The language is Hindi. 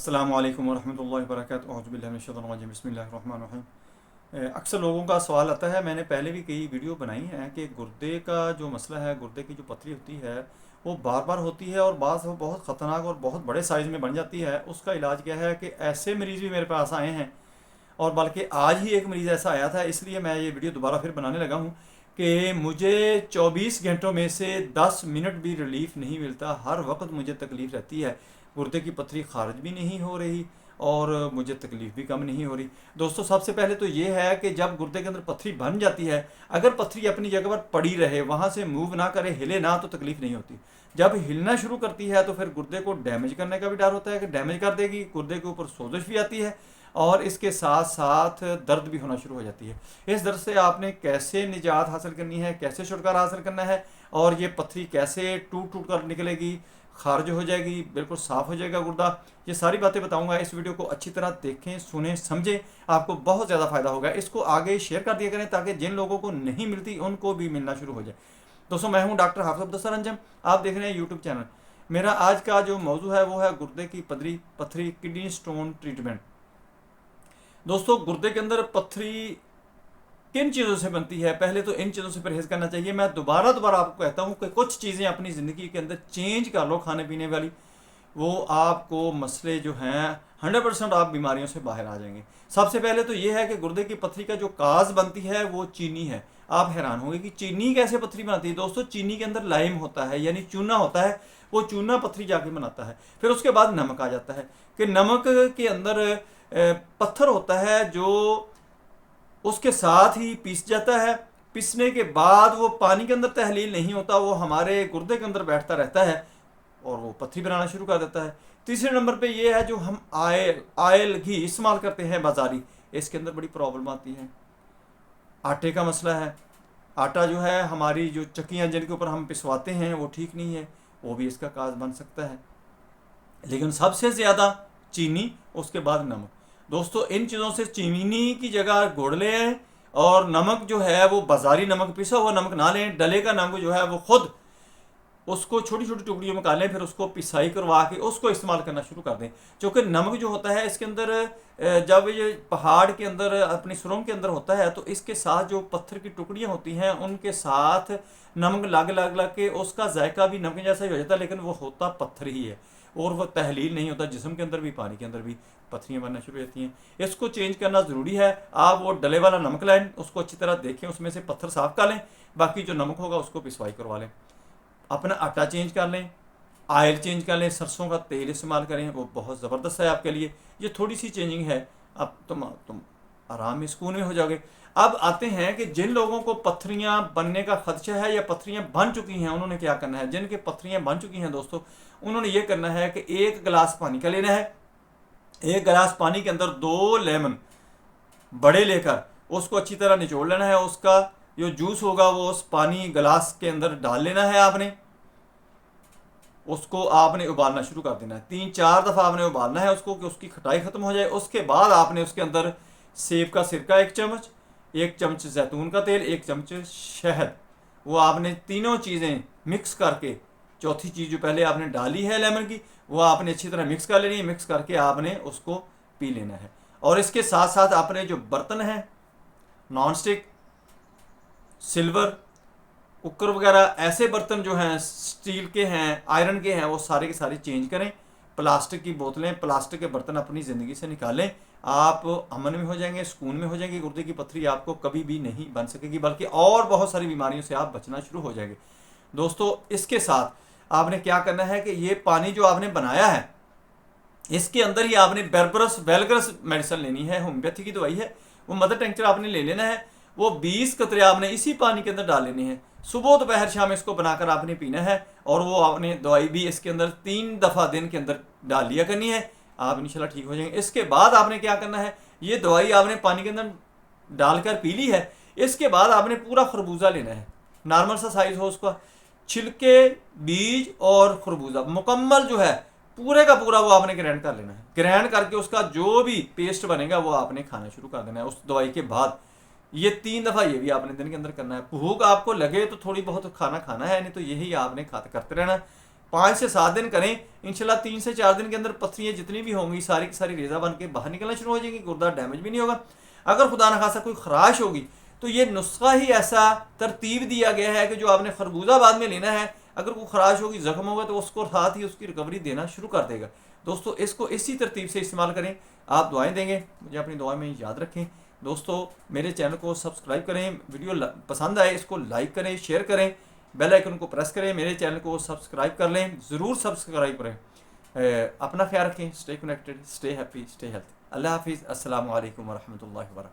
अस्सलामु अलैकुम वरहमतुल्लाहि वबरकातुहू औज़ु बिल्लाहि मिनश शैतानिर रजीम बिस्मिल्लाहिर्रहमानिर्रहीम। अक्सर लोगों का सवाल आता है, मैंने पहले भी कई वीडियो बनाई हैं कि गुर्दे का जो मसला है, गुर्दे की जो पथरी होती है वो बार बार होती है और बाज़ वो बहुत ख़तरनाक और बहुत बड़े साइज़ में बन जाती है। उसका इलाज क्या है कि ऐसे मरीज़ भी मेरे पास आए हैं और बल्कि आज ही एक मरीज़ ऐसा आया था, इसलिए मैं ये वीडियो दोबारा फिर बनाने लगा हूँ कि मुझे 24 घंटों में से 10 मिनट भी रिलीफ नहीं मिलता। हर वक्त मुझे तकलीफ़ रहती है, गुर्दे की पथरी खारिज भी नहीं हो रही और मुझे तकलीफ़ भी कम नहीं हो रही। दोस्तों, सबसे पहले तो ये है कि जब गुर्दे के अंदर पथरी बन जाती है, अगर पथरी अपनी जगह पर पड़ी रहे, वहाँ से मूव ना करे, हिले ना, तो तकलीफ़ नहीं होती। जब हिलना शुरू करती है तो फिर गुर्दे को डैमेज करने का भी डर होता है कि डैमेज कर देगी, गुर्दे के ऊपर सोजश भी आती है और इसके साथ साथ दर्द भी होना शुरू हो जाती है। इस दर्द से आपने कैसे निजात हासिल करनी है, कैसे छुटकारा हासिल करना है और ये पथरी कैसे टूट टूट कर निकलेगी, खारिज हो जाएगी, बिल्कुल साफ़ हो जाएगा गुर्दा, ये सारी बातें बताऊंगा। इस वीडियो को अच्छी तरह देखें, सुने, समझें, आपको बहुत ज़्यादा फ़ायदा होगा। इसको आगे शेयर कर दिया करें ताकि जिन लोगों को नहीं मिलती उनको भी मिलना शुरू हो जाए। दोस्तों, मैं हूं डॉक्टर हाफिज अब्दुल अंजम, आप देख रहे हैं यूट्यूब चैनल। मेरा आज का जो मौजू है वो है गुर्दे की पथरी किडनी स्टोन ट्रीटमेंट। दोस्तों, गुर्दे के अंदर पथरी किन चीज़ों से बनती है, पहले तो इन चीज़ों से परहेज़ करना चाहिए। मैं दोबारा आपको कहता हूँ कि कुछ चीज़ें अपनी ज़िंदगी के अंदर चेंज कर लो, खाने पीने वाली, वो आपको मसले जो हैं 100% आप बीमारियों से बाहर आ जाएंगे। सबसे पहले तो ये है कि गुर्दे की पथरी का जो काज बनती है वो चीनी है। आप हैरान होंगे कि चीनी कैसे पथरी बनाती है। दोस्तों, चीनी के अंदर लाइम होता है, यानी चूना होता है, वो चूना पथरी जाके बनाता है। फिर उसके बाद नमक आ जाता है कि नमक के अंदर पत्थर होता है जो उसके साथ ही पीस जाता है। पीसने के बाद वो पानी के अंदर तहलील नहीं होता, वो हमारे गुर्दे के अंदर बैठता रहता है और वो पथरी बनाना शुरू कर देता है। तीसरे नंबर पे ये है जो हम आयल घी इस्तेमाल करते हैं बाजारी, इसके अंदर बड़ी प्रॉब्लम आती है। आटे का मसला है, आटा जो है, हमारी जो चक्कियाँ जिनके ऊपर हम पिसवाते हैं वो ठीक नहीं है, वो भी इसका काज बन सकता है। लेकिन सबसे ज़्यादा चीनी, उसके बाद नमक। दोस्तों, इन चीज़ों से चीनी की जगह गुड़ लें और नमक जो है वो बाजारी नमक, पिसा हुआ नमक ना लें। डले का नमक जो है वो खुद उसको छोटी छोटी टुकड़ियों में काट लें, फिर उसको पिसाई करवा के उसको इस्तेमाल करना शुरू कर दें। क्योंकि नमक जो होता है इसके अंदर, जब ये पहाड़ के अंदर अपनी सुरंग के अंदर होता है तो इसके साथ जो पत्थर की टुकड़ियाँ होती हैं उनके साथ नमक लग के उसका जायका भी नमक जैसा ही हो जाता है, लेकिन वो होता पत्थर ही है और वह तहलील नहीं होता। जिस्म के अंदर भी, पानी के अंदर भी पथरियाँ बनना शुरू हो जाती हैं। इसको चेंज करना ज़रूरी है। आप वो डले वाला नमक लाएं, उसको अच्छी तरह देखें, उसमें से पत्थर साफ कर लें, बाकी जो नमक होगा उसको पिसवाई करवा लें। अपना आटा चेंज कर लें, आयल चेंज कर लें, सरसों का तेल इस्तेमाल करें, वो बहुत ज़बरदस्त है आपके लिए। ये थोड़ी सी चेंजिंग है, अब तुम आराम में, सुकून में हो जाओगे। अब आते हैं कि जिन लोगों को पथरियाँ बनने का खदशा है या पथरियाँ बन चुकी हैं, उन्होंने क्या करना है। जिनके पथरियाँ बन चुकी हैं दोस्तों, उन्होंने ये करना है कि 1 गिलास पानी का लेना है। 1 गिलास पानी के अंदर 2 लेमन बड़े लेकर उसको अच्छी तरह निचोड़ लेना है। उसका जो जूस होगा वो उस पानी गिलास के अंदर डाल लेना है। आपने उसको आपने उबालना शुरू कर देना है। 3-4 दफ़ा आपने उबालना है उसको कि उसकी खटाई ख़त्म हो जाए। उसके बाद आपने उसके अंदर सेब का सिरका 1 चम्मच, 1 चम्मच जैतून का तेल, 1 चम्मच शहद, वो आपने तीनों चीज़ें मिक्स करके, चौथी चीज़ जो पहले आपने डाली है लेमन की, वो आपने अच्छी तरह मिक्स कर लेनी है। मिक्स करके आपने उसको पी लेना है। और इसके साथ साथ आपने जो बर्तन हैं, नॉन स्टिक, सिल्वर, कुकर वगैरह, ऐसे बर्तन जो हैं स्टील के हैं, आयरन के हैं, वो सारे के सारे चेंज करें। प्लास्टिक की बोतलें, प्लास्टिक के बर्तन अपनी ज़िंदगी से निकालें। आप अमन में हो जाएंगे, सुकून में हो जाएंगे। गुर्दे की पथरी आपको कभी भी नहीं बन सकेगी, बल्कि और बहुत सारी बीमारियों से आप बचना शुरू हो जाएंगे। दोस्तों, इसके साथ आपने क्या करना है कि ये पानी जो आपने बनाया है, इसके अंदर ही आपने बेरबरस वेलगरस मेडिसिन लेनी है, होम्योपैथी की दवाई है। वो मदर टेंचर आपने ले लेना है। वो 20 कतरे आपने इसी पानी के अंदर डाल लेने हैं। सुबह दोपहर शाम इसको बनाकर आपने पीना है। और वो आपने दवाई भी इसके अंदर 3 दफ़ा दिन के अंदर डाल लिया करनी है। आप इंशाल्लाह ठीक हो जाएंगे। इसके बाद आपने क्या करना है, ये दवाई आपने पानी के अंदर डालकर पी ली है। इसके बाद आपने पूरा खरबूजा लेना है, नॉर्मल सा साइज हो उसका, छिलके, बीज और खरबूजा मुकम्मल जो है पूरे का पूरा वो आपने ग्राइंड कर लेना है। ग्राइंड करके उसका जो भी पेस्ट बनेगा वो आपने खाना शुरू कर देना है उस दवाई के बाद। ये 3 दफ़ा ये भी आपने दिन के अंदर करना है। भूख आपको लगे तो थोड़ी बहुत खाना खाना है, नहीं तो यही आपने करते रहना है। 5 से 7 दिन करें, इंशाल्लाह 3 से 4 दिन के अंदर पथरियाँ जितनी भी होंगी सारी की सारी रेज़ा बन के बाहर निकलना शुरू हो जाएंगी, गुर्दा डैमेज भी नहीं होगा। अगर खुदा न खासा कोई खराश होगी तो ये नुस्खा ही ऐसा तरतीब दिया गया है कि जो आपने खरबूजा बाद में लेना है, अगर कोई खराश होगी, जख्म होगा, तो उसको साथ ही उसकी रिकवरी देना शुरू कर देगा। दोस्तों इसको इसी तरतीब से इस्तेमाल करें। आप दुआएं देंगे, मुझे अपनी दुआ में याद रखें। दोस्तों मेरे चैनल को सब्सक्राइब करें, वीडियो पसंद आए इसको लाइक करें, शेयर करें, बेल आइकन को प्रेस करें, मेरे चैनल को सब्सक्राइब कर लें, ज़रूर सब्सक्राइब करें। अपना ख्याल रखें, stay connected, stay happy, stay healthy. अल्लाह हाफिज़। अस्सलामु अलैकुम वरहमतुल्लाहि वबरकातुहू।